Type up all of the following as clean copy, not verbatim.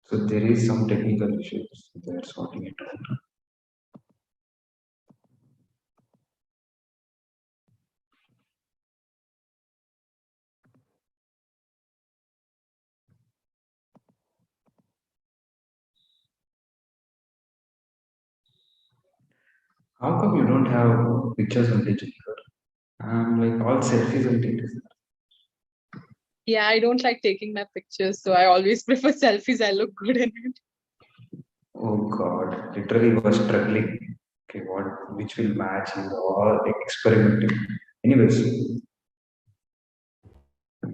So there is some technical issues. They're sorting it out. How come you don't have pictures on digital? I'm like all selfies on digital. Yeah, I don't like taking my pictures, so I always prefer selfies. I look good in it. Oh God, literally was struggling. Okay, which will match is all experimenting. Anyways,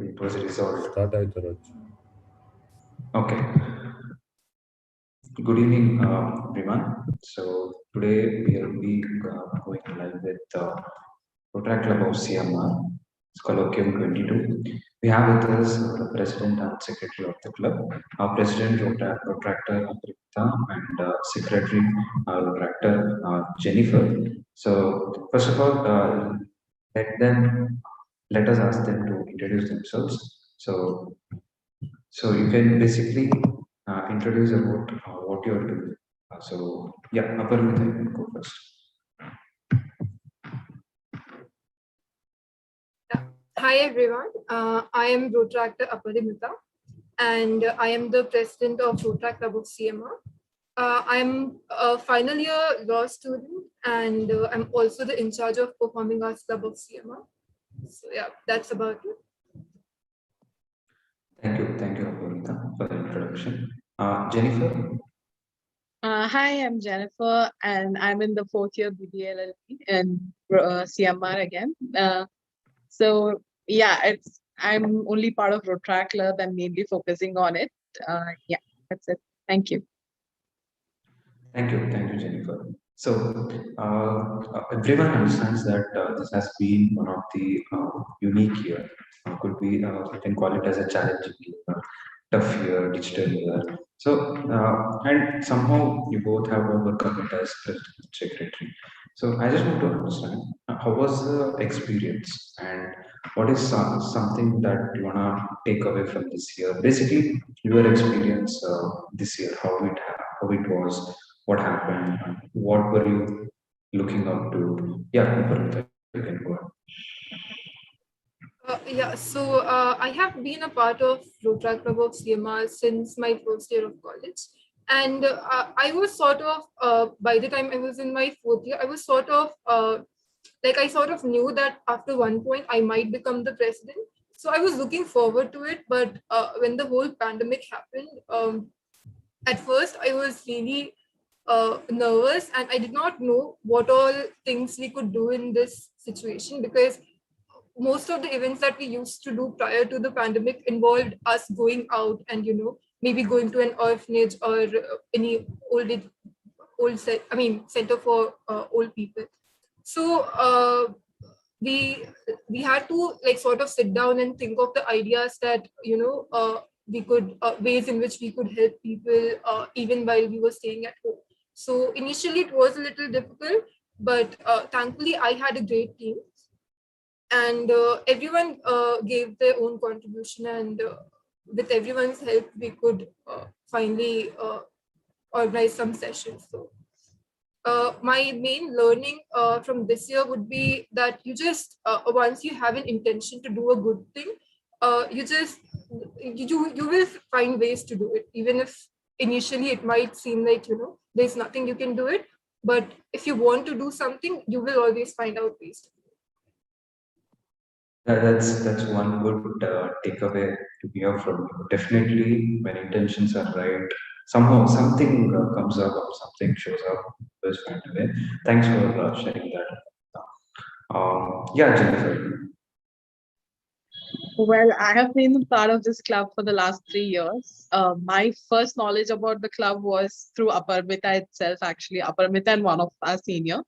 it was resolved. Start ಆಯ್ತು Raj. Okay. Good evening, everyone. So today we will be going live with Rotary Club of CMR, Colloquium 22. We have with us the president and secretary of the club, our president Rotractor Aprita, and secretary Rotractor Jennifer. So first of all, let us ask them to introduce themselves. So you can basically introduce about what you're doing. So yeah, Aparmita, you can go first. Hi everyone, I am Rotractor Aparimita and I am the president of Rotary Club of CMR. I'm a final year law student and I'm also the in charge of Performing Arts Club of CMR. So yeah, that's about it. Thank you, Aparmita, for the introduction. Jennifer. Hi, I'm Jennifer, and I'm in the fourth year BBLLB and CMR again. So yeah, I'm only part of Rotary Club. I'm mainly focusing on it. Yeah, that's it. Thank you. Thank you, Jennifer. So everyone understands that this has been one of the unique year. Could be you can call it as a challenging year, tough year, digital year. So and somehow you both have overcome it as president and secretary. So I just want to understand how was the experience and what is something that you wanna take away from this year? Basically, your experience this year, how it was, what happened, what were you looking up to? Yeah, Aparmita, you can go ahead. I have been a part of Rotary Club of CMR since my first year of college. And I was sort of, by the time I was in my fourth year, I was sort of, I sort of knew that after one point I might become the president. So I was looking forward to it. But when the whole pandemic happened, at first I was really nervous and I did not know what all things we could do in this situation because most of the events that we used to do prior to the pandemic involved us going out and maybe going to an orphanage or any center for old people. So we had to sort of sit down and think of the ideas that we could ways in which we could help people even while we were staying at home. So initially it was a little difficult, but thankfully I had a great team and everyone gave their own contribution, and with everyone's help we could finally organize some sessions. So my main learning from this year would be that you just once you have an intention to do a good thing, you will find ways to do it, even if initially it might seem like there's nothing you can do it, but if you want to do something you will always find out ways to do it. That's one good takeaway to hear from you. Definitely, when intentions are right, somehow something comes up or something shows up. Always find a way. Thanks for sharing that. Yeah, Jennifer. Well, I have been part of this club for the last 3 years. My first knowledge about the club was through Aparmita itself, actually. Aparmita and one of our senior,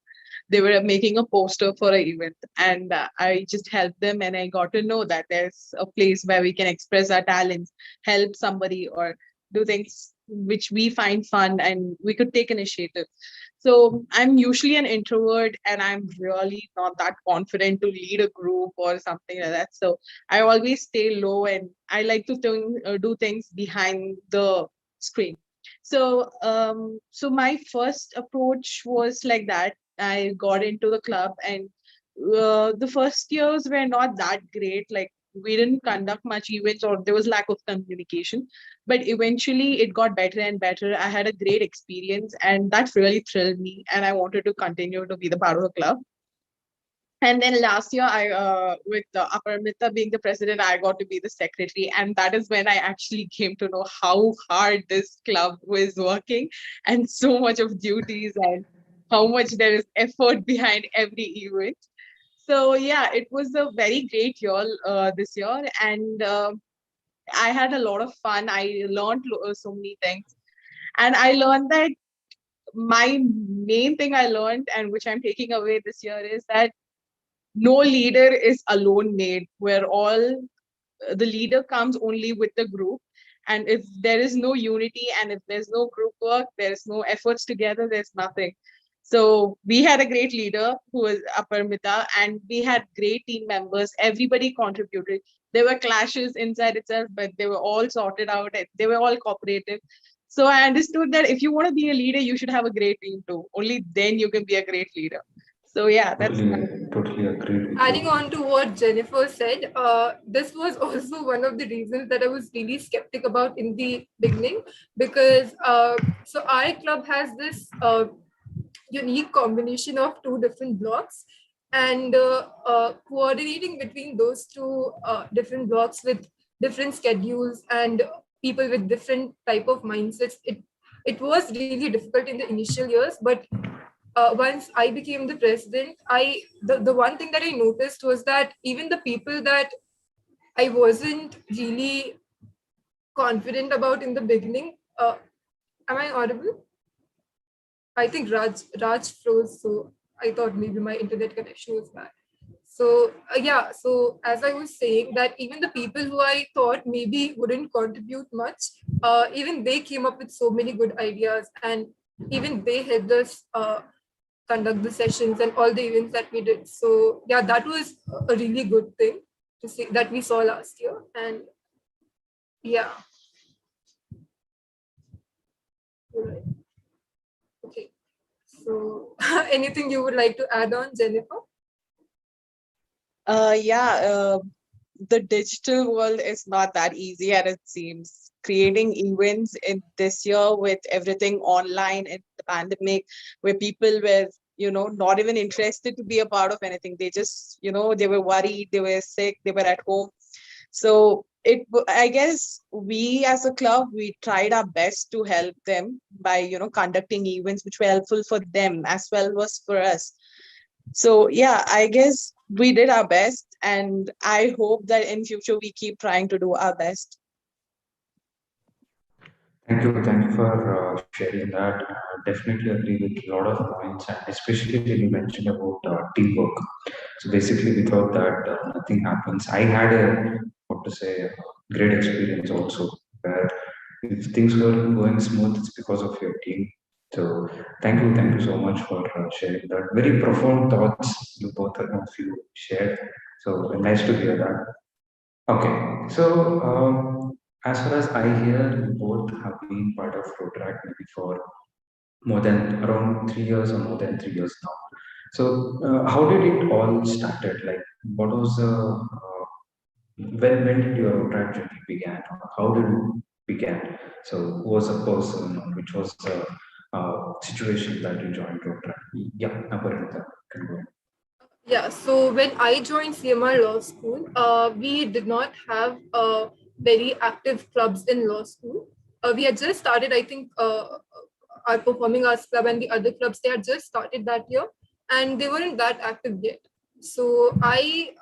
they were making a poster for an event, and I just helped them, and I got to know that there's a place where we can express our talents, help somebody, or do things which we find fun, and we could take initiative. So I'm usually an introvert, and I'm really not that confident to lead a group or something like that. So I always stay low, and I like to do things behind the screen. So my first approach was like that. I got into the club, and the first years were not that great. Like, we didn't conduct much events, or there was lack of communication. But eventually, it got better and better. I had a great experience, and that really thrilled me. And I wanted to continue to be the part of the club. And then last year, with Aparamita being the president, I got to be the secretary, and that is when I actually came to know how hard this club was working, and so much of duties, and how much there is effort behind every event. So yeah, it was a very great year this year, and I had a lot of fun. I learned so many things, and I learned that my main thing I learned, and which I'm taking away this year, is that no leader is alone made. Where all the leader comes only with the group, and if there is no unity, and if there's no group work, there's no efforts together, there's nothing. So we had a great leader who was Aparmita, and we had great team members. Everybody contributed. There were clashes inside itself, but they were all sorted out, and they were all cooperative. So I understood that if you want to be a leader, you should have a great team too. Only then you can be a great leader. So yeah, that's my. Totally agreed with Adding you. on to what Jennifer said, this was also one of the reasons that I was really skeptic about in the beginning, because so our club has this unique combination of two different blocks, and coordinating between those two different blocks with different schedules and people with different type of mindsets, it was really difficult in the initial years. But once I became the president, the one thing that I noticed was that even the people that I wasn't really confident about in the beginning, am I audible? I think Raj froze, so I thought maybe my internet connection was bad. So yeah, so as I was saying, that even the people who I thought maybe wouldn't contribute much, even they came up with so many good ideas, and even they helped us conduct the sessions and all the events that we did. So yeah, that was a really good thing to see that we saw last year. And yeah, right. Okay. So anything you would like to add on, Jennifer? Yeah, the digital world is not that easy as it seems. Creating events in this year with everything online in the pandemic, where people were, not even interested to be a part of anything. They just, they were worried, they were sick, they were at home. So I guess we as a club, we tried our best to help them by, conducting events which were helpful for them as well was for us. So yeah, I guess we did our best, and I hope that in future we keep trying to do our best. Thank you for sharing that. Definitely agree with a lot of points, and especially when you mentioned about teamwork. So basically, without that, nothing happens. I had a what to say great experience also, where if things were going smooth, it's because of your team. So thank you so much for sharing that. Very profound thoughts you both of you shared. So nice to hear that. Okay, so as far as I hear, you both have been part of Rotaract maybe for more than around 3 years or more than 3 years now. So how did it all started? Like, what was the when did your Rotaract journey began? Or how did it began? So who was a person, or which was the situation that you joined Rotaract? Yeah, Aparita, can go. Yeah, so when I joined CMR Law School, we did not have very active clubs in law school. We had just started, I think, our Performing Arts Club and the other clubs, they had just started that year, and they weren't that active yet. So I'm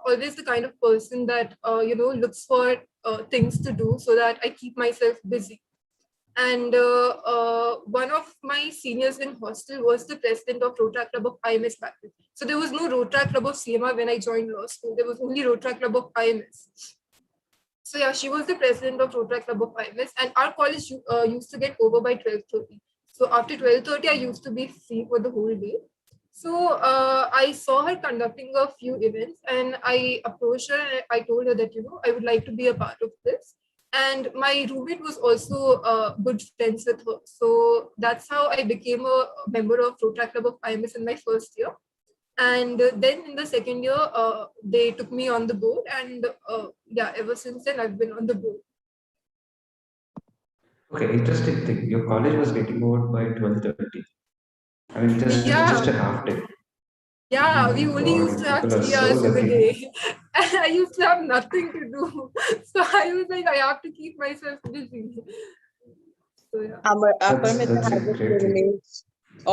always the kind of person that, looks for things to do so that I keep myself busy. And one of my seniors in hostel was the president of Rotaract Club of IMS back then. So there was no Rotaract Club of CMR when I joined law school. There was only Rotaract Club of IMS. So yeah, she was the president of Rotaract Club of IMS, and our college used to get over by 12:30. So after 12:30, I used to be free for the whole day. So I saw her conducting a few events, and I approached her and I told her that I would like to be a part of this. and my roommate was also good friends with her. So that's how I became a member of Rotary Club of IMS in my first year. And then in the second year, they took me on the board, and yeah, ever since then I've been on the board. Okay, interesting thing. Your college was getting over by 12:30. I mean, just a Yeah, half day. Oh yeah, my we only God, used you to have people are three so hours in the lucky. day, and I used to have nothing to do. So I was like, I have to keep myself busy. So yeah. Aparmita That's a has the great thing. privilege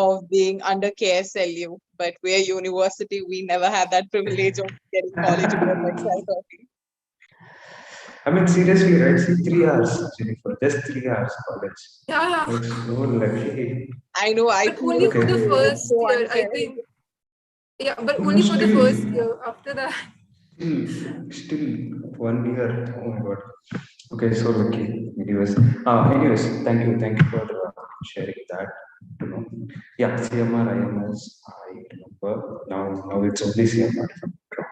of being under KSLU, but we're university. We never had that privilege of getting college over by 12:30. I mean, seriously, right? See, 3 hours, Jennifer, just 3 hours college. Yeah, You're so lucky. I know. I but feel only it for the Okay, too. It's first so year, I unfair. think. Yeah, but no, only for the first year. After that, still 1 year. Oh my God. Okay, so lucky. Anyways, thank you for sharing that. You know, yeah, CMR, IMS, I remember. Now it's only CMR. If I'm wrong.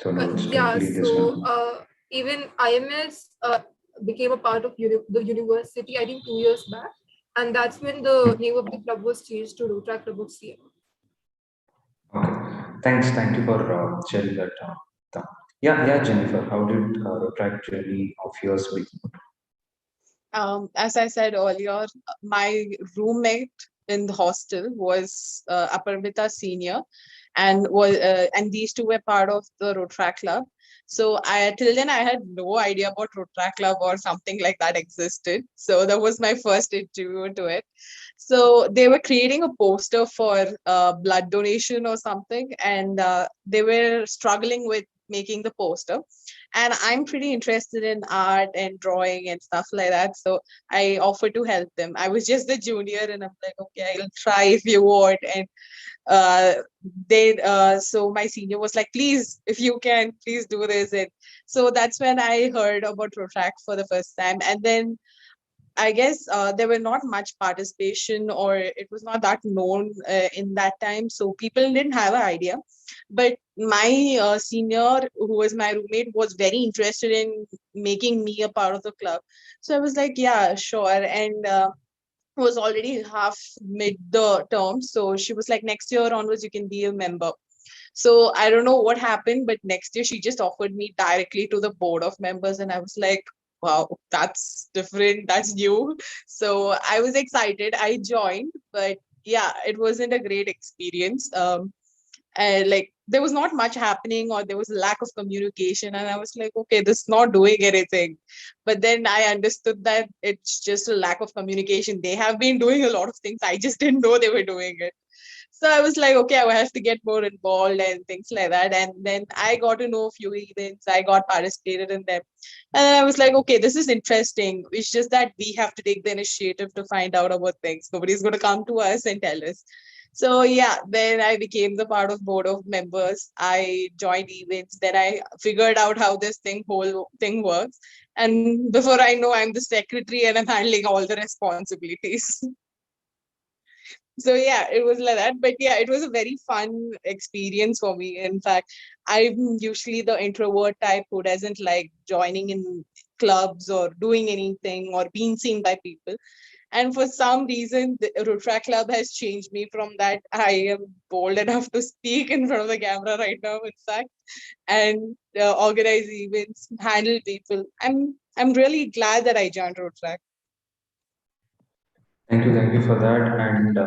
So now it's yeah. totally this So one. even IMS became a part of the university. I think 2 years back, and that's when the name of the club was changed to Rotary Club of CM. Okay, thank you for sharing that. Yeah, Jennifer, how did the track journey of yours begin? As I said earlier, my roommate in the hostel was Aparmita Senior, and these two were part of the Rotary Club. So I till then I had no idea about Rotary Club or something like that existed. So that was my first interview to it. So they were creating a poster for blood donation or something, and they were struggling with making the poster. And I'm pretty interested in art and drawing and stuff like that. So I offered to help them. I was just the junior, and I'm like, okay, I'll try if you want. And uh, so my senior was like, please, if you can, please do this. And so that's when I heard about Protract for the first time. And then I guess there were not much participation, or it was not that known in that time. So people didn't have an idea. But my senior, who was my roommate, was very interested in making me a part of the club. So I was like, yeah, sure. And was already half mid the term. So she was like, next year onwards, you can be a member. So I don't know what happened, but next year she just offered me directly to the board of members, and I was like, wow, that's different, that's new. So I was excited. I joined, but yeah, it wasn't a great experience. And like there was not much happening, or there was a lack of communication, and I was like, okay, this is not doing anything. But then I understood that it's just a lack of communication. They have been doing a lot of things, I just didn't know they were doing it. So I was like, okay, I will have to get more involved and things like that. And then I got to know a few events. I got participated in them. And then I was like, okay, this is interesting. It's just that we have to take the initiative to find out about things. Nobody's going to come to us and tell us. So yeah, then I became the part of board of members. I joined events. Then I figured out how this whole thing works. And before I know, I'm the secretary and I'm handling all the responsibilities. So yeah, it was like that. But yeah, it was a very fun experience for me. In fact, I'm usually the introvert type who doesn't like joining in clubs or doing anything or being seen by people. And for some reason, the Rotary Club has changed me from that. I am bold enough to speak in front of the camera right now, in fact, and organize events, handle people. I'm really glad that I joined Rotary. Thank you for that. And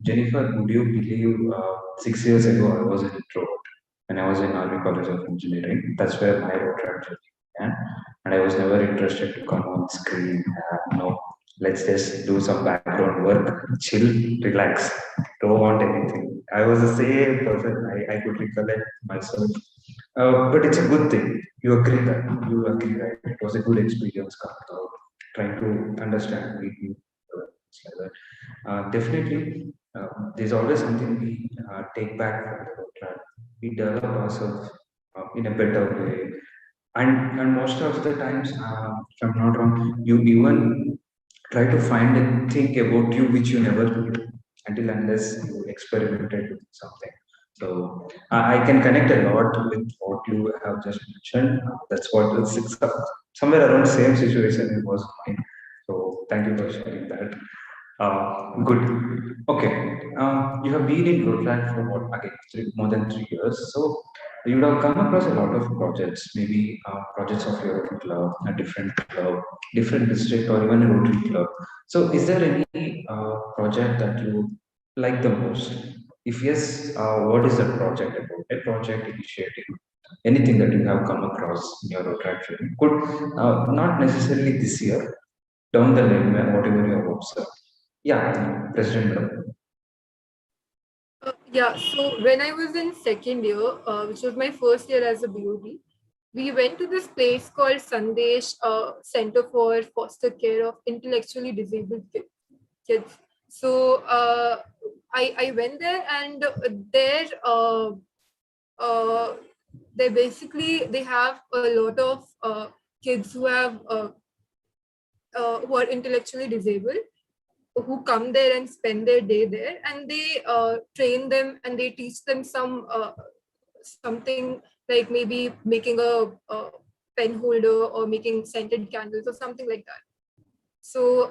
Jennifer, would you believe 6 years ago I was an introvert when I was in Army College of Engineering? That's where my road trip journey began. And I was never interested to come on screen. No, let's just do some background work, chill, relax. Don't want anything. I was the same person. I could recollect myself. But it's a good thing. You agree, right? It was a good experience coming out, trying to understand people, things like that. Definitely, there's always something we take back from the road track. We develop ourselves in a better way, and most of the times, if I'm not wrong, you even try to find a thing about you which you never knew until unless you experimented with something. So I can connect a lot with what you have just mentioned. That's what somewhere around same situation it was mine. So thank you for sharing that. Good. Okay. You have been in Rotaract for what again? More than 3 years. So you would have come across a lot of projects, maybe projects of your own club, a different club, different district, or even a Rotary club. So is there any project that you like the most? If yes, what is that project about? A project initiative, anything that you have come across in your Rotaract journey? Could not necessarily this year, down the line, whatever you have observed. Yeah, President Madam. Yeah, so when I was in second year, which was my first year as a BOD, we went to this place called Sandesh Center for Foster Care of Intellectually Disabled Kids. So I went there, and there uh, they have a lot of kids who are intellectually disabled, who come there and spend their day there, and they train them and they teach them something, like maybe making a pen holder or making scented candles or something like that. So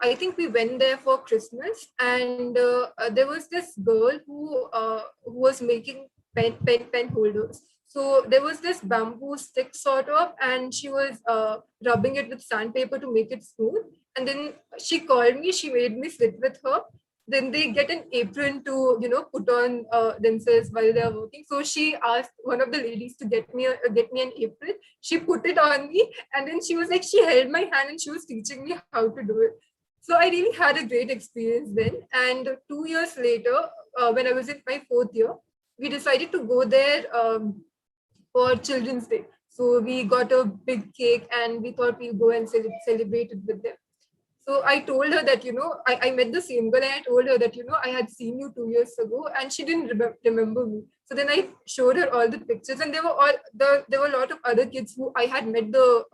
I think we went there for Christmas, and there was this girl who was making pen holders. So there was this bamboo stick sort of, and she was rubbing it with sandpaper to make it smooth. And then she called me. She made me sit with her. Then they get an apron to put on themselves while they are working. So she asked one of the ladies to get me an apron. She put it on me, and then she was like, she held my hand and she was teaching me how to do it. So I really had a great experience then. And 2 years later, when I was in my fourth year, we decided to go there for Children's Day. So we got a big cake and we thought we'll go and celebrate it with them. So I told her that, I met the same girl, and I told her that, I had seen you 2 years ago, and she didn't remember me. So then I showed her all the pictures, and there were a lot of other kids who I had met the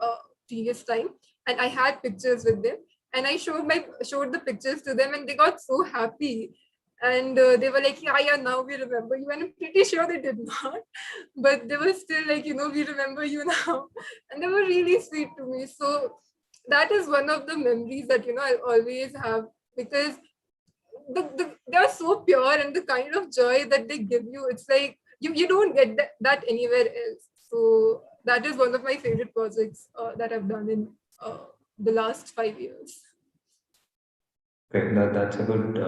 previous time, and I had pictures with them. And I showed the pictures to them, and they got so happy. And they were like, yeah, yeah, now we remember you. And I'm pretty sure they did not. But they were still like, we remember you now. And they were really sweet to me. So that is one of the memories that I always have, because they are so pure, and the kind of joy that they give you, it's like you don't get that anywhere else. So that is one of my favorite projects that I've done in the last 5 years. Okay, that's a good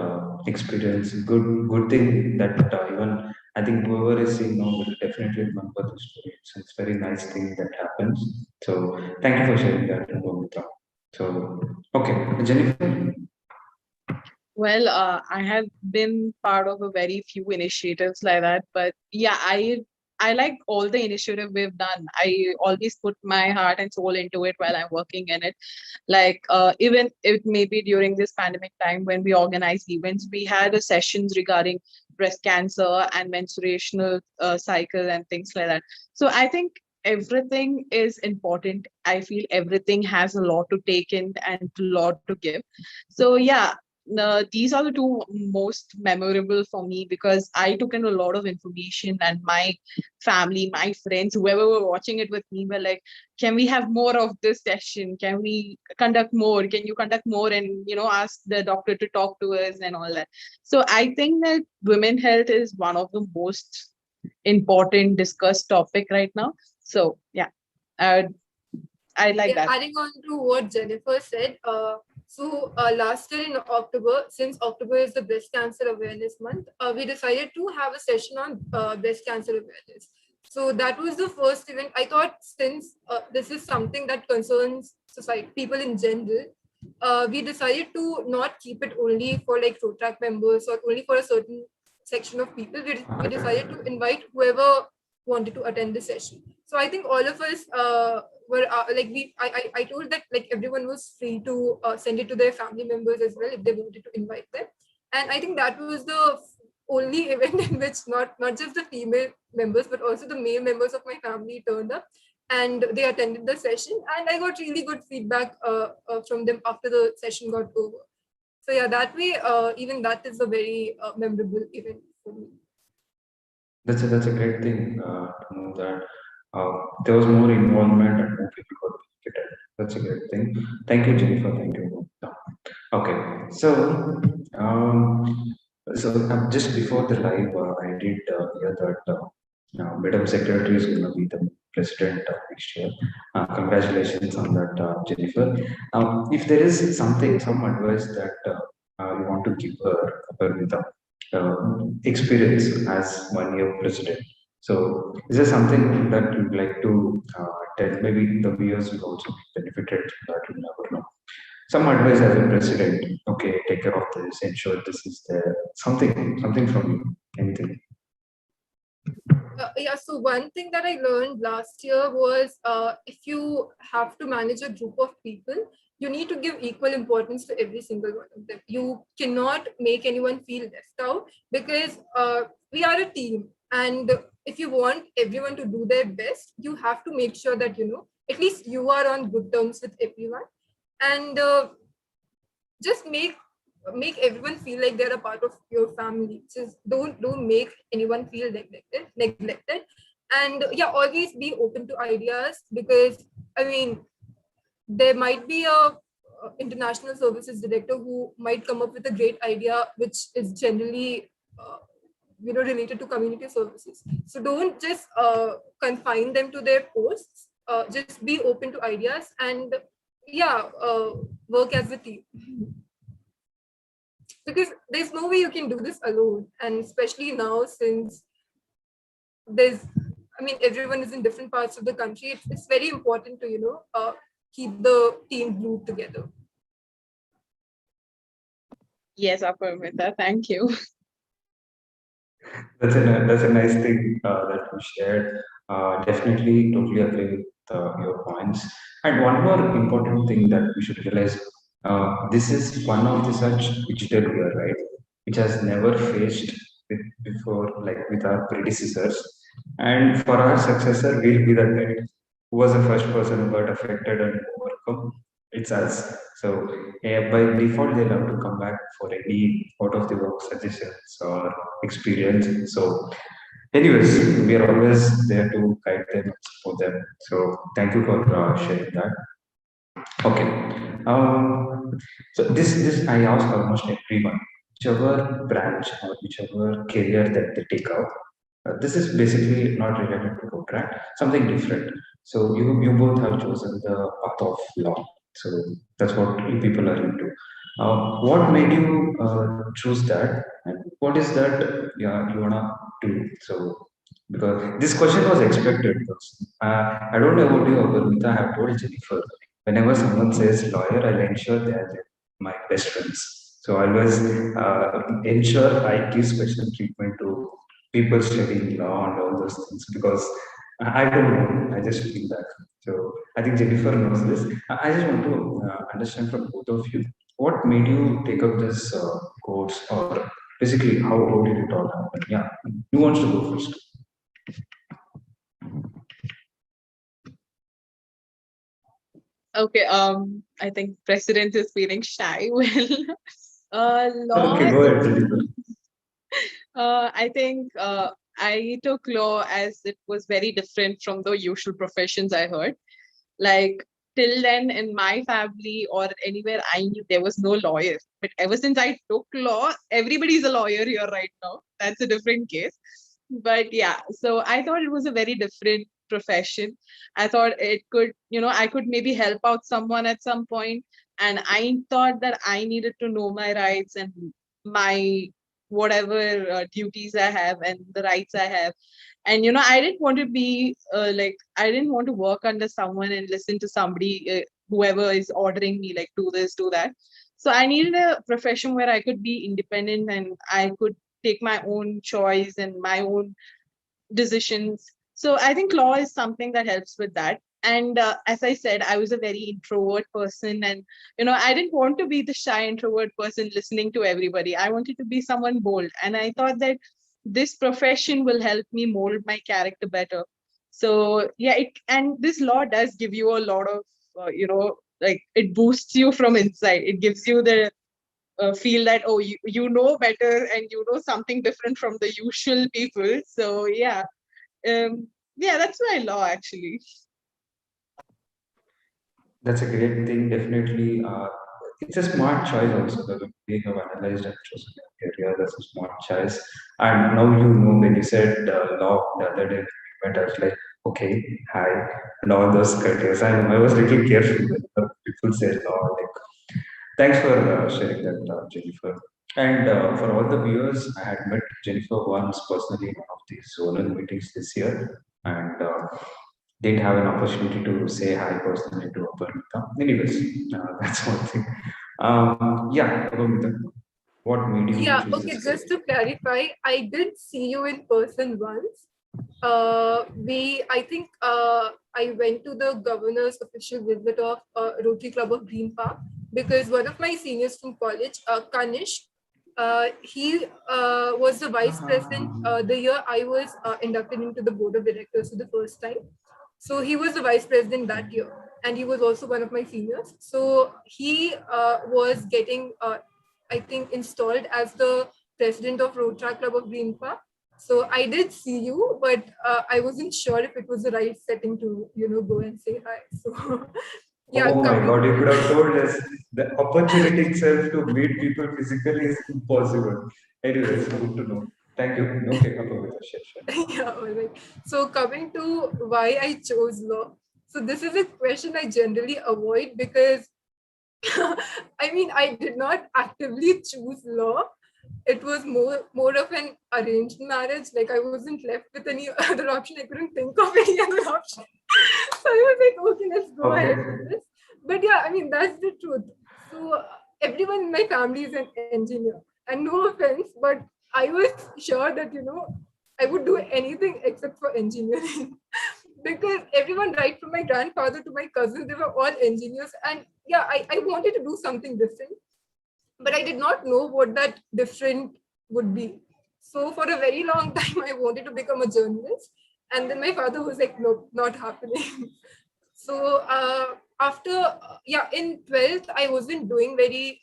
experience. Good thing that even I think whoever is seeing now will definitely remember the story. It's very nice thing that happens. So thank you for sharing that, Bhumika. So okay, Jennifer. Well, I have been part of a very few initiatives like that, but yeah, I like all the initiative we've done. I always put my heart and soul into it while I'm working in it. Like even it may be during this pandemic time when we organize events, we had a sessions regarding breast cancer and menstruational cycle and things like that. So I think everything is important. I feel everything has a lot to take in and a lot to give. So yeah, these are the two most memorable for me because I took in a lot of information, and my family, my friends, whoever were watching it with me were like, can we have more of this session? Can we conduct more? Can you conduct more and ask the doctor to talk to us and all that? So I think that women health is one of the most important discussed topic right now. So yeah, uh, I like Yeah, that. adding on to what Jennifer said, last year in October, since October is the breast cancer awareness month, we decided to have a session on breast cancer awareness. So that was the first event. I thought, since this is something that concerns society, people in general, we decided to not keep it only for like Rotaract members or only for a certain section of people. We decided to invite whoever wanted to attend the session. So I think all of us were like I told that like everyone was free to send it to their family members as well if they wanted to invite them. And I think that was the only event in which not just the female members but also the male members of my family turned up, and they attended the session, and I got really good feedback from them after the session got over. So yeah, that way, even that is a very memorable event for me. That's a great thing to know that. there was more involvement and more people got benefited. That's a great thing. Thank you, Jennifer. Thank you. Okay, um, just before the live, I did hear that Madam Secretary is going to be the president next year. Congratulations on that, Jennifer. If there is something, some advice that you want to give her with the experience as 1 year president. So, is there something that you'd like to tell? Maybe the viewers will also be benefited. That you never know. Some advice as a president. Okay, take care of this. Ensure this is there. Something from you. Anything. Yeah, so one thing that I learned last year was if you have to manage a group of people, you need to give equal importance to every single one of them. You cannot make anyone feel left out because we are a team. And if you want everyone to do their best, you have to make sure that, at least you are on good terms with everyone. And just make everyone feel like they're a part of your family. Just don't make anyone feel neglected. And yeah, always be open to ideas, because I mean, there might be a international services director who might come up with a great idea which is generally related to community services. So don't just confine them to their posts. Just be open to ideas, and yeah, work as a team, because there's no way you can do this alone. And especially now, since there's I mean, everyone is in different parts of the country, it's very important to keep the team glued together. Yes, Aparmita, thank you. That's a nice thing that you shared. Definitely, totally agree with your points. And one more important thing that we should realize: this is one of the such digital year, right? Which has never faced with before, like with our predecessors. And for our successor, we'll be that guy who was the first person who got affected and overcome. It's us. So by default, they'll have to come back for any out of the box suggestions or experience. So, anyways, we are always there to guide them and support them. So, thank you for sharing that. Okay. So this I ask almost everyone, whichever branch or whichever career that they take out. This is basically not related to contract, something different. So you both have chosen the path of law. So that's what you people are into. What made you choose that, and what is that you wanna do? So because this question was expected. Because, I don't know about you, Abhirmita, I have told Jennifer. Whenever someone says lawyer, I'll ensure they are my best friends. So I always ensure I give special treatment to people studying law and all those things, because I don't know. I just feel that. So I think Jennifer knows this. I just want to understand from both of you, what made you take up this course, or basically how did it all happen? Yeah, who wants to go first? Okay, I think President is feeling shy. Law, Okay, go ahead, Jennifer. I think I took law as it was very different from the usual professions I heard. Like till then in my family or anywhere I knew there was no lawyer. But ever since I took law, everybody's a lawyer here right now. That's a different case. But yeah, so I thought it was a very different profession. I thought it could, I could maybe help out someone at some point. And I thought that I needed to know my rights and my whatever duties I have and the rights I have. And I didn't want to be like I didn't want to work under someone and listen to somebody, whoever is ordering me, like do this, do that. So I needed a profession where I could be independent and I could take my own choice and my own decisions. So I think law is something that helps with that. And as I said, I was a very introvert person, and I didn't want to be the shy introvert person listening to everybody. I wanted to be someone bold, and I thought that this profession will help me mold my character better. So yeah, and this law does give you a lot of like it boosts you from inside. It gives you the feel that, oh, you know better and you know something different from the usual people. So yeah, Yeah, that's my law actually. That's a great thing, definitely. It's a smart choice also. The way you have analyzed and chosen your career, that's a smart choice. And now you know when you said law the other day, when we met, I was like, okay, hi, and all those criteria. I was a little careful when people say law. Like, thanks for sharing that, Jennifer. And for all the viewers, I had met Jennifer once personally in one of these zonal meetings this year, and didn't have an opportunity to say hi personally to Aparmita. Anyways, that's one thing. Yeah, Aparmita, what made you Yeah, choose okay, this just career? to clarify, I did see you in person once. I think I went to the governor's official visit of Rotary Club of Green Park because one of my seniors from college, Kanish, he was the vice president the year I was inducted into the board of directors for the first time. So he was the vice president that year, and he was also one of my seniors. So he was getting, I think, installed as the president of Road Track Club of Green Park. So I did see you, but I wasn't sure if it was the right setting to, go and say hi. So yeah, Oh my coming. God, you could have told us the opportunity itself to meet people physically is impossible. Anyways, good to know. Thank you. Okay, Aparmita, share. Yeah, all right. So coming to why I chose law. So this is a question I generally avoid because I mean I did not actively choose law. It was more of an arranged marriage. Like I wasn't left with any other option. I couldn't think of any other option. So I was like, okay, let's go ahead with Okay. this. But yeah, I mean that's the truth. So everyone in my family is an engineer, and no offense, but I was sure that I would do anything except for engineering. Because everyone, right from my grandfather to my cousins, they were all engineers, and yeah, I wanted to do something different, but I did not know what that different would be. So for a very long time, I wanted to become a journalist, and then my father was like, "Nope, not happening." So yeah, in 12th, I wasn't doing very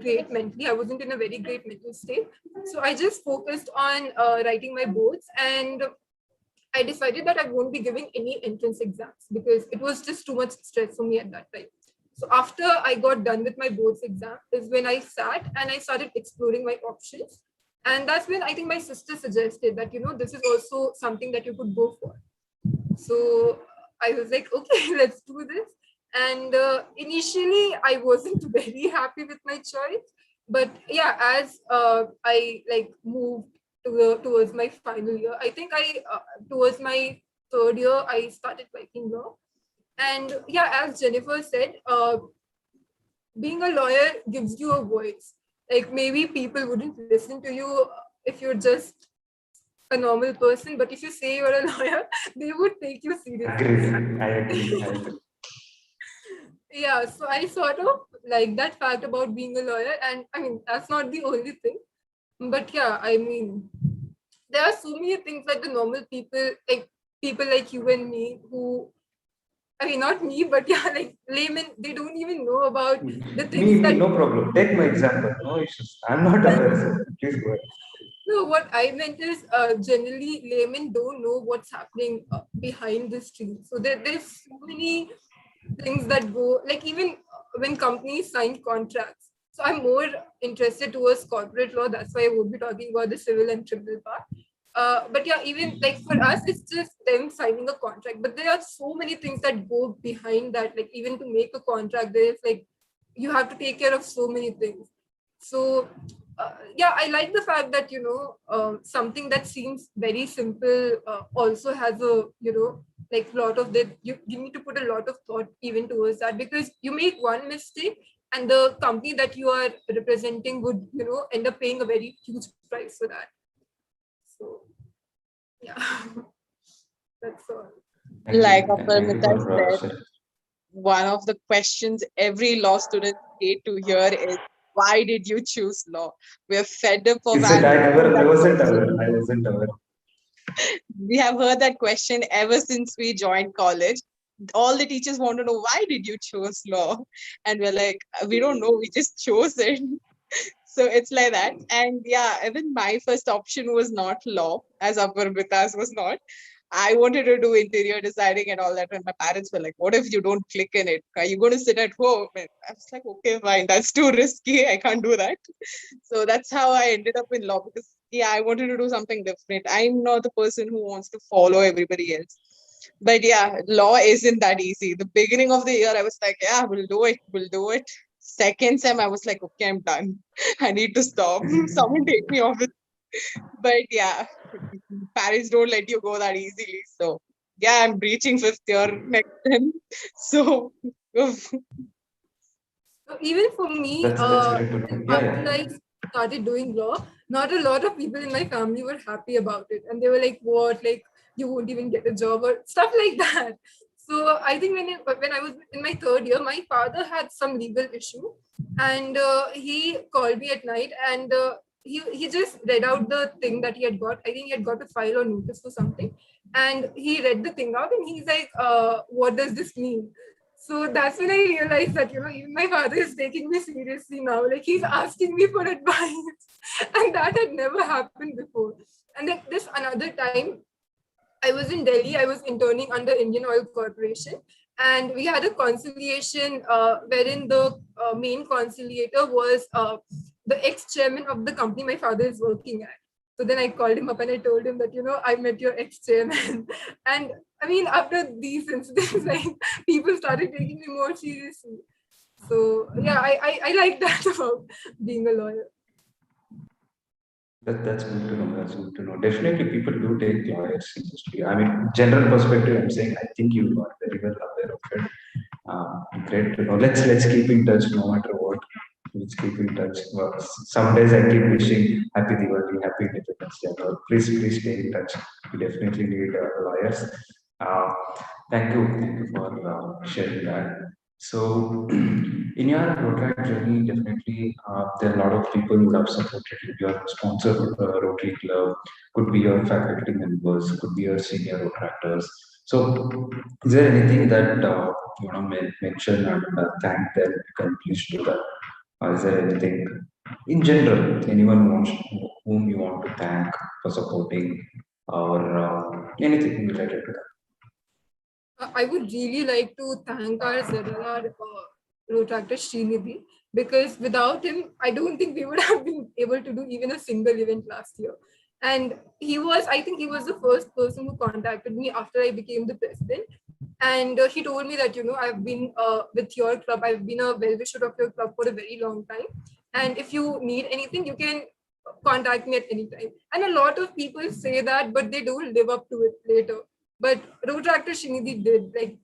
great mentally. I wasn't in a very great mental state. So I just focused on writing my boards, and I decided that I won't be giving any entrance exams because it was just too much stress for me at that time. So after I got done with my boards exam is when I sat and I started exploring my options. And that's when I think my sister suggested that, this is also something that you could go for. So I was like, okay, let's do this. And initially, I wasn't very happy with my choice, but yeah, as I like moved towards my final year, I think I towards my third year, I started liking law. And yeah, as Jennifer said, being a lawyer gives you a voice. Like maybe people wouldn't listen to you if you're just a normal person, but if you say you're a lawyer, they would take you seriously. Agreed. I agree. Yeah, so I sort of like that fact about being a lawyer, and I mean that's not the only thing, but yeah, I mean there are so many things that the normal people like you and me who, I mean not me, but yeah, like laymen, they don't even know about the things Me, that. no problem. Take my example. No issues. I'm not aware, sir. Please go ahead. No, what I meant is generally laymen don't know what's happening behind the screen. So there's so many things that go, like even when companies sign contracts. So I'm more interested towards corporate law. That's why I would be talking about the civil and criminal part. But yeah, even like for us, it's just them signing a contract. But there are so many things that go behind that. Like even to make a contract, there's like you have to take care of so many things. So yeah, I like the fact that something that seems very simple also has a like lot of that you need to put a lot of thought even towards that, because you make one mistake and the company that you are representing would end up paying a very huge price for that. So yeah, that's all. Thank Like you. Thank you Aparmita for said, sharing. one of the questions every law student hate to hear is, why did you choose law? We're fed up of Is it? answering I that wasn't question. aware. I wasn't aware. We have heard that question ever since we joined college. All the teachers want to know, why did you choose law? And we're like, we don't know, we just chose it. So it's like that. And yeah, even my first option was not law, as Aparmita's was not. I wanted to do interior designing and all that, and my parents were like, "What if you don't click in it? Are you going to sit at home?" And I was like, "Okay, fine. That's too risky. I can't do that." So that's how I ended up in law because yeah, I wanted to do something different. I'm not the person who wants to follow everybody else. But yeah, law isn't that easy. The beginning of the year, I was like, "Yeah, we'll do it. We'll do it." Second sem, I was like, "Okay, I'm done. I need to stop. Someone take me off it." But yeah, parents don't let you go that easily. So yeah, I'm reaching fifth year next time. So So even for me, That's great to know. Yeah, after yeah. I started doing law, not a lot of people in my family were happy about it, and they were like, "What? Like you won't even get a job or stuff like that." So I think when I was in my third year, my father had some legal issue, and he called me at night, and he just read out the thing that he had got. I think he had got a file or notice for something, and he read the thing out, and he's like, "What does this mean?" So that's when I realized that, even my father is taking me seriously now. Like he's asking me for advice. And that had never happened before. And then this another time, I was in Delhi. I was interning under Indian Oil Corporation, and we had a conciliation wherein the main conciliator was the ex-chairman of the company my father is working at. So then I called him up and I told him that I met your ex-chairman, and I mean after these incidents, like people started taking me more seriously. So yeah, I like that about being a lawyer. That's good to know. That's good to know. Definitely, people do take lawyers seriously. I mean, general perspective, I'm saying I think you are very well aware of it. Great to know. Let's keep in touch no matter what. Let's keep in touch. Well, some days I keep wishing happy Diwali, happy Independence Day. Please stay in touch. We definitely need lawyers. Uh, thank you for sharing that. So, in your Rotary journey, definitely there are a lot of people who have supported you. Your sponsor, Rotary Club, could be your faculty members, could be your senior Rotaractors. So, is there anything that you want to mention and thank them? You can please do that. Is there anything in general, anyone wants whom you want to thank for supporting or anything related to that? I would really like to thank our ZRR Rotractor Srinidhi, because without him, I don't think we would have been able to do even a single event last year. And I think he was the first person who contacted me after I became the president. And he told me that, I've been with your club, I've been a well wisher of your club for a very long time. And if you need anything, you can contact me at any time. And a lot of people say that, but they don't live up to it later. But Rotractor Shinidhi did. Like,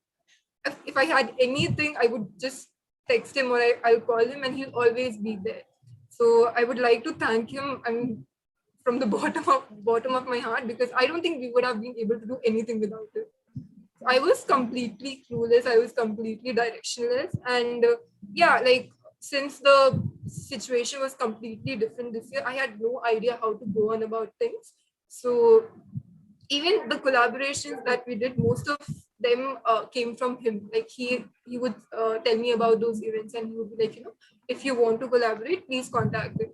if I had anything, I would just text him or I'll call him and he'll always be there. So I would like to thank him. From the bottom of my heart, because I don't think we would have been able to do anything without it. I was completely clueless. I was completely directionless. And yeah, like since the situation was completely different this year, I had no idea how to go on about things. So even the collaborations that we did, most of them came from him. Like he would tell me about those events, and he would be like, if you want to collaborate, please contact him.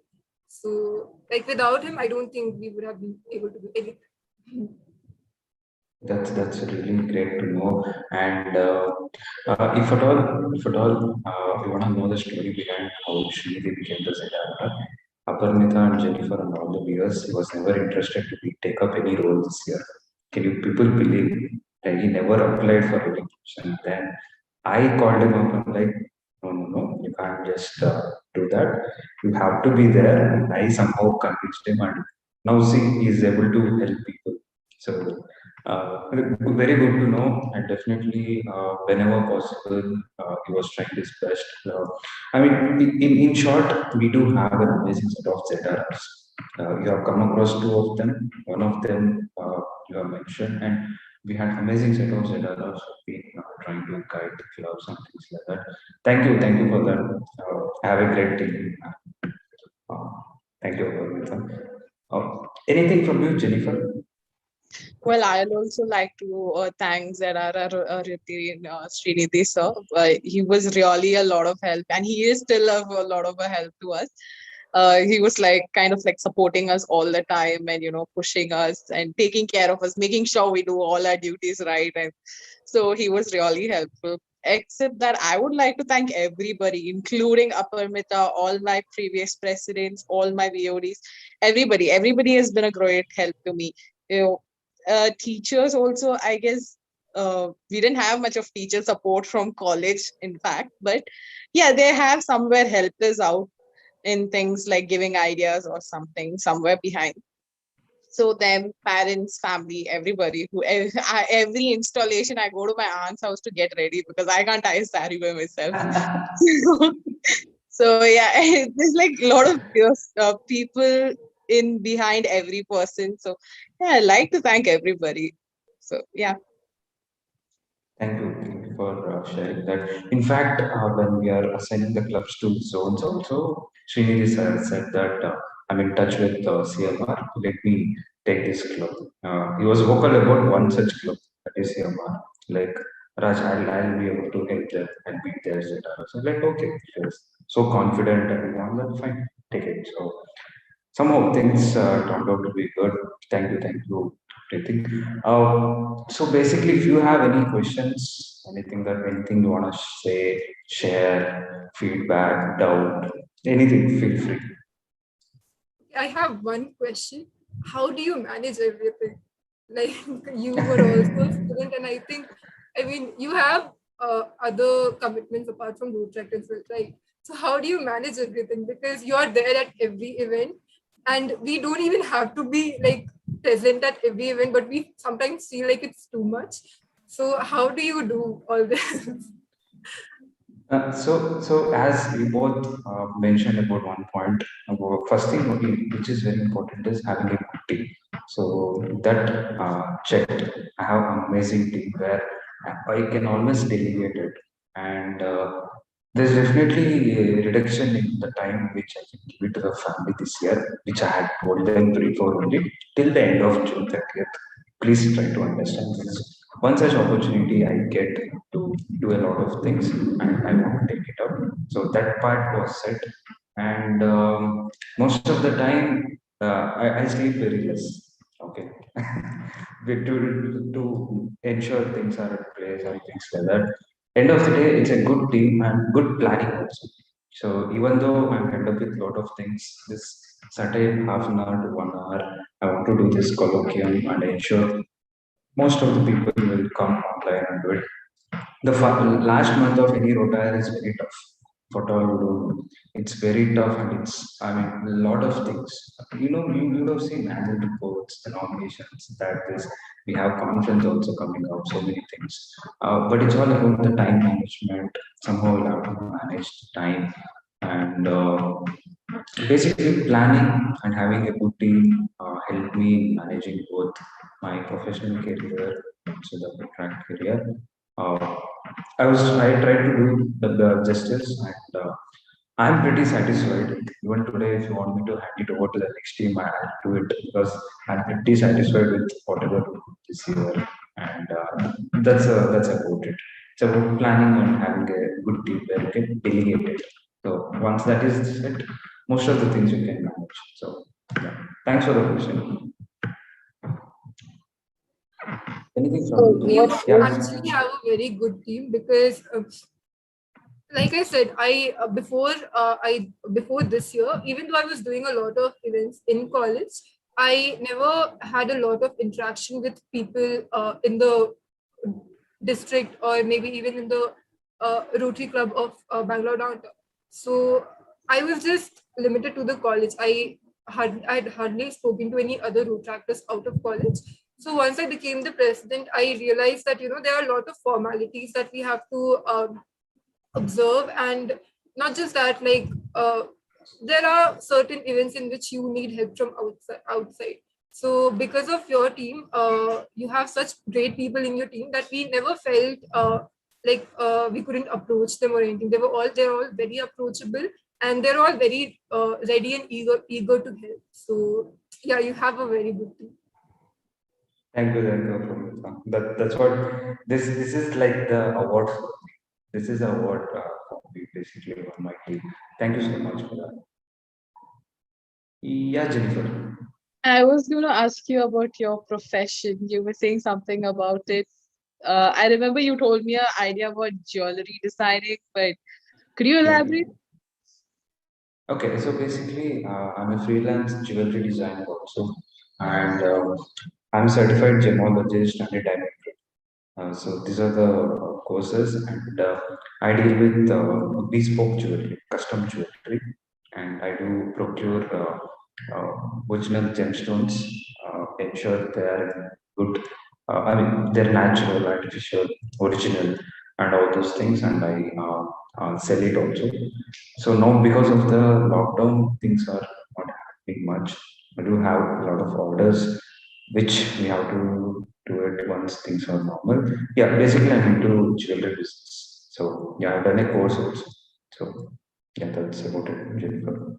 So like without him, I don't think we would have been able to do anything. That's really great to know. And if at all, you want to know the story behind how Srini became the Zedara, Aparnita and Jennifer and all the viewers, he was never interested to take up any role this year. Can you people believe that he never applied for any position? Then I called him up and like, no, you can't just do that. You have to be there. And I somehow convinced him, and now see, he is able to help people. So very good to know, and definitely whenever possible, he was trying his best. I mean, in short, we do have an amazing set of ZRs. You have come across two of them. One of them you have mentioned, and we had amazing set of ZRs been trying to guide the clubs and things like that. Thank you for that. Have a great day. Uh, thank you, Aparmita. Anything from you, Jennifer? well, I'd also like to thank ZRR Srinidhi sir. He was really a lot of help, and he is still a lot of a help to us. He was like kind of like supporting us all the time and pushing us and taking care of us, making sure we do all our duties right. And so he was really helpful. Except that I would like to thank everybody, including Aparmita, all my previous presidents, all my VODs, everybody. Everybody has been a great help to me. You know, teachers also, I guess. We didn't have much of teacher support from college, in fact, but yeah, they have somewhere helped us out in things like giving ideas or something somewhere behind. So them, parents, family, everybody who every installation I go to my aunt's house to get ready because I can't tie a sari by myself. So yeah, there's like a lot of people in behind every person. So yeah, I like to thank everybody. So yeah. Thank you for sharing that. In fact, when we are assigning the clubs to zones, also Srinidhi sir said that I'm in touch with CMR. Let me take this club. He was vocal about one such club, that is CMR. Like Raj, I'll be able to help them and beat their Zeta. So like okay, he was so confident and all that. Fine, take it. So somehow things turned out to be good. Thank you. I think. So basically, if you have any questions, anything you want to say, share, feedback, doubt, anything, feel free. I have one question. How do you manage everything? Like you were also a student, and I mean, you have other commitments apart from road track as well, right? So how do you manage everything? Because you are there at every event, and we don't even have to be like present at every event, but we sometimes feel like it's too much. So how do you do all this? So as we both mentioned about one point, about first thing which is very important is having a good team. So that checked. I have an amazing team where I can always delegate it, and there's definitely a reduction in the time which I can give it to the family this year, which I had told them before only till the end of June 30th. Please try to understand this. One such opportunity I get to do a lot of things and I want to take it up. So that part was set. And most of the time, I sleep very less. Okay. to ensure things are in place and things like that. End of the day, it's a good team and good planning also. So even though I'm end up with a lot of things, this certain half an hour to 1 hour, I want to do this colloquium and ensure most of the people will come online and do it. The last month of any rotire is very tough. For all you don't know, it's very tough and it's I mean a lot of things. You have seen annual reports, the nominations, that this we have conference also coming out, so many things. But it's all about the time management. Somehow we'll have to manage the time and basically planning and having a good team helped me managing both my professional career, so the track career. Uh, I tried to do the justice and I'm pretty satisfied. Even today, if you want me to hand it over to the next team, I'll do it because I'm pretty satisfied with whatever we do this year. And that's about it. It's about planning and having a good team where you can delegate it. So once that is set, most of the things you can manage. So yeah. Thanks for the question. Anything from So you? You what's Yeah. actually have a very good team because like I said, before this year, even though I was doing a lot of events in college, I never had a lot of interaction with people in the district or maybe even in the Rotary Club of Bangalore downtown. So I was just limited to the college. I'd hardly spoken to any other road tractors out of college. So once I became the president, I realized that there are a lot of formalities that we have to observe, and not just that, like there are certain events in which you need help from outside. So because of your team, you have such great people in your team that we never felt like we couldn't approach them or anything. They're all very approachable, and they're all very ready and eager to help. So yeah, you have a very good team. Thank you, Pramita. That's what this is like the award for me. This is a award for me, basically, on my team. Thank you so much for that. Yeah, Jennifer. I was going to ask you about your profession. You were saying something about it. I remember you told me an idea about jewelry designing, but could you Yeah. elaborate? Okay, so basically, I'm a freelance jewelry designer also, and I'm a certified gemologist and a diamond. So these are the courses, and I deal with bespoke jewelry, custom jewelry, and I do procure original gemstones, ensure they are in good. I mean, they're natural, artificial, original, and all those things, and I sell it also. So now, because of the lockdown, things are not happening much. I do have a lot of orders, which we have to do it once things are normal. Yeah, basically I'm into jewelry business. So yeah, I've done a course also. So yeah, that's about it, Jennifer.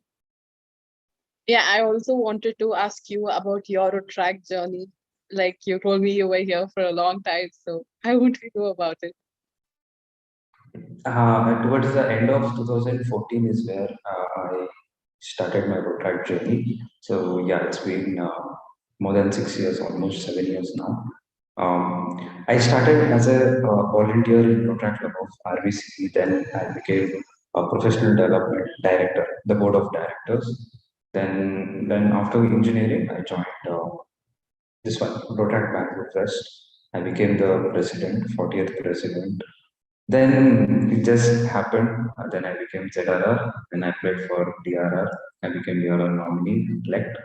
Yeah, I also wanted to ask you about your track journey. Like you told me you were here for a long time, so I want to know about it. Towards the end of 2014 is where I started my road trip journey. So yeah, it's been more than 6 years, almost 7 years now. I started as a volunteer in road track club of RVC. Then I became a professional development director, the board of directors. Then after engineering, I joined this one, road track Bangalore West. I became the president, 40th president. Then it just happened. Then I became ZRR. Then I applied for DRR. I became DRR nominee elect.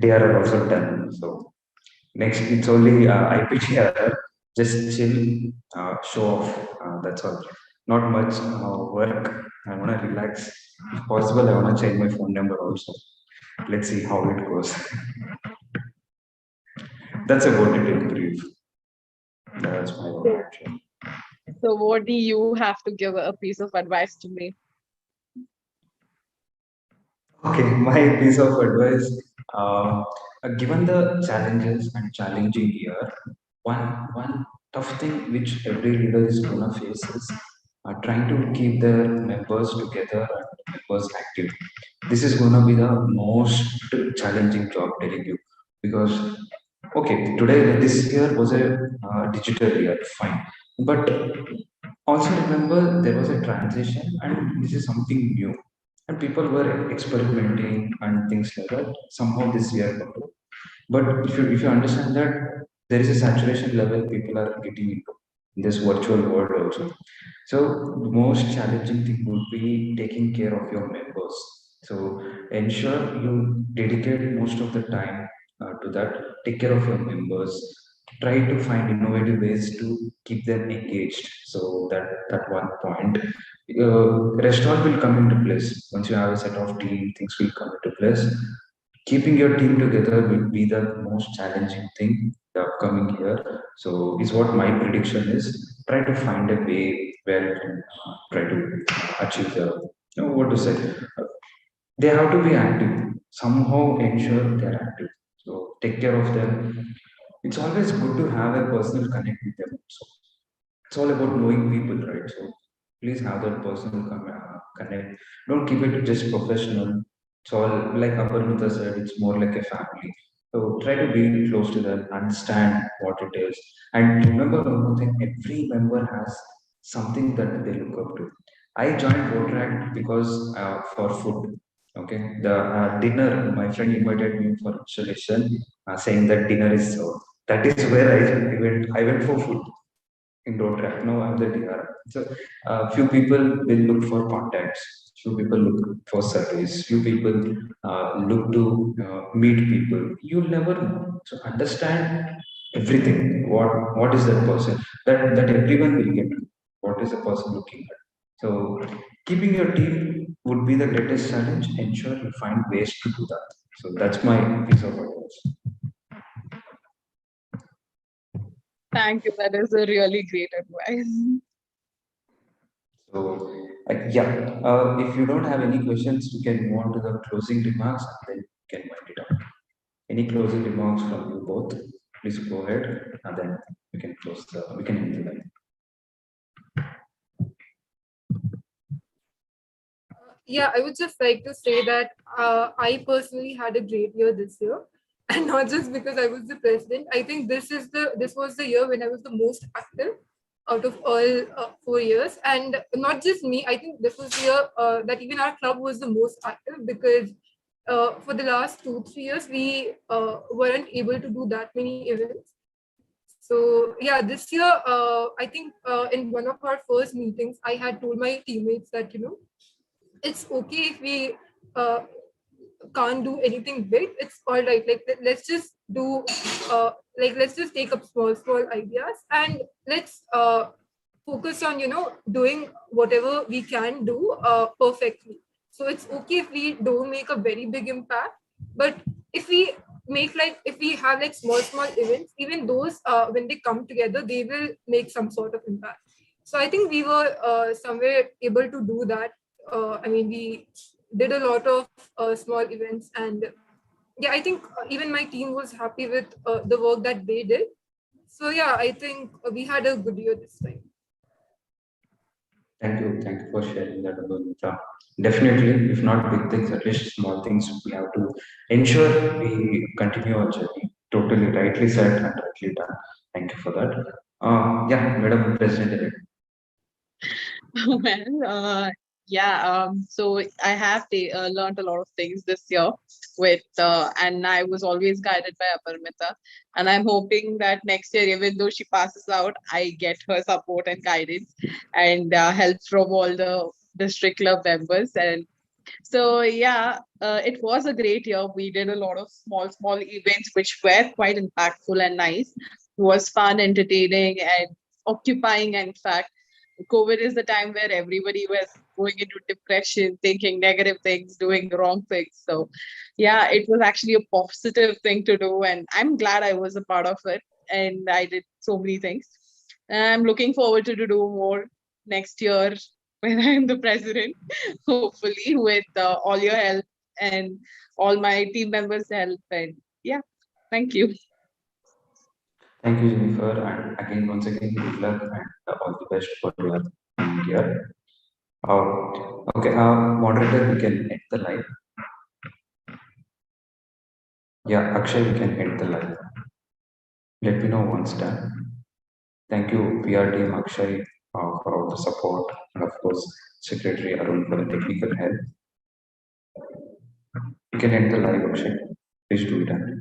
DRR also done. So next, it's only IPTRR. Just chill, show off. That's all. Not much work. I want to relax. If possible, I want to change my phone number also. Let's see how it goes. That's about it in brief. That's my own So, action. so what do you have to give a piece of advice to me? Okay, my piece of advice, given the challenges and challenging year, one tough thing which every leader is gonna face is trying to keep their members together and members active. This is gonna be the most challenging job, telling you, because okay, today this year was a digital year, fine, but also remember there was a transition and this is something new and people were experimenting and things like that. Somehow this year happened. But if you understand that there is a saturation level people are getting into in this virtual world also. So the most challenging thing would be taking care of your members. So ensure you dedicate most of the time to that. Take care of your members. Try to find innovative ways to keep them engaged. So that one point, restaurant will come into place once you have a set of team. Things will come into place. Keeping your team together will be the most challenging thing the upcoming year. So is what my prediction is. Try to find a way where you can try to achieve the, what to say. They have to be active. Somehow ensure they're active. So take care of them. It's always good to have a personal connect with them. So it's all about knowing people, right? So please have that personal connect. Don't keep it just professional. It's all like Aparmita said, it's more like a family. So try to be close to them, understand what it is. And remember one more thing, every member has something that they look up to. I joined Rotaract because for food. Okay, the dinner, my friend invited me for installation, saying that dinner is served. That is where I went for food in road track. Now I'm the DR. So few people will look for contacts. Few people look for service. Few people look to meet people. You'll never know. So understand everything. What is that person? That everyone will get. What is the person looking at? So keeping your team would be the greatest challenge. Ensure you find ways to do that. So that's my piece of advice. Thank you. That is a really great advice. So, yeah, if you don't have any questions, we can move on to the closing remarks and then we can wind it up. Any closing remarks from you both? Please go ahead and then we can end the line. Yeah, I would just like to say that I personally had a great year this year, and not just because I was the president. I think this was the year when I was the most active out of all 4 years, and not just me. I think this was the year that even our club was the most active because for the last 2 3 years we weren't able to do that many events. So yeah, this year I think in one of our first meetings, I had told my teammates that it's okay if we uh, can't do anything big. It's all right. Like let's just do let's just take up small ideas and let's focus on doing whatever we can do perfectly. So it's okay if we don't make a very big impact, but if we if we have like small events, even those when they come together, they will make some sort of impact. So I think we were somewhere able to do that. I mean, we did a lot of small events, and yeah, I think even my team was happy with the work that they did. So yeah, I think we had a good year this time. Thank you for sharing that, Abhimita. Definitely, if not big things, at least small things, we have to ensure we continue our journey. Totally rightly said and rightly done. Thank you for that. Yeah, Madam President. Well, yeah. So I have learned a lot of things this year and I was always guided by Aparmita, and I'm hoping that next year, even though she passes out, I get her support and guidance and help from all the district club members. And so yeah, it was a great year. We did a lot of small events which were quite impactful and nice. It was fun, entertaining, and occupying. In fact, COVID is the time where everybody was going into depression, thinking negative things, doing wrong things. So yeah, it was actually a positive thing to do, and I'm glad I was a part of it. And I did so many things. I'm looking forward to do more next year when I'm the president, hopefully with all your help and all my team members' help. And yeah, thank you. Thank you, Jennifer. And again, once again, good luck and all the best for your year. Okay, moderator, we can end the live. Yeah, Akshay, we can end the live. Let me know once done. Thank you, PR team Akshay, for all the support, and of course, Secretary Arun for the technical help. You can end the live, Akshay. Please do it.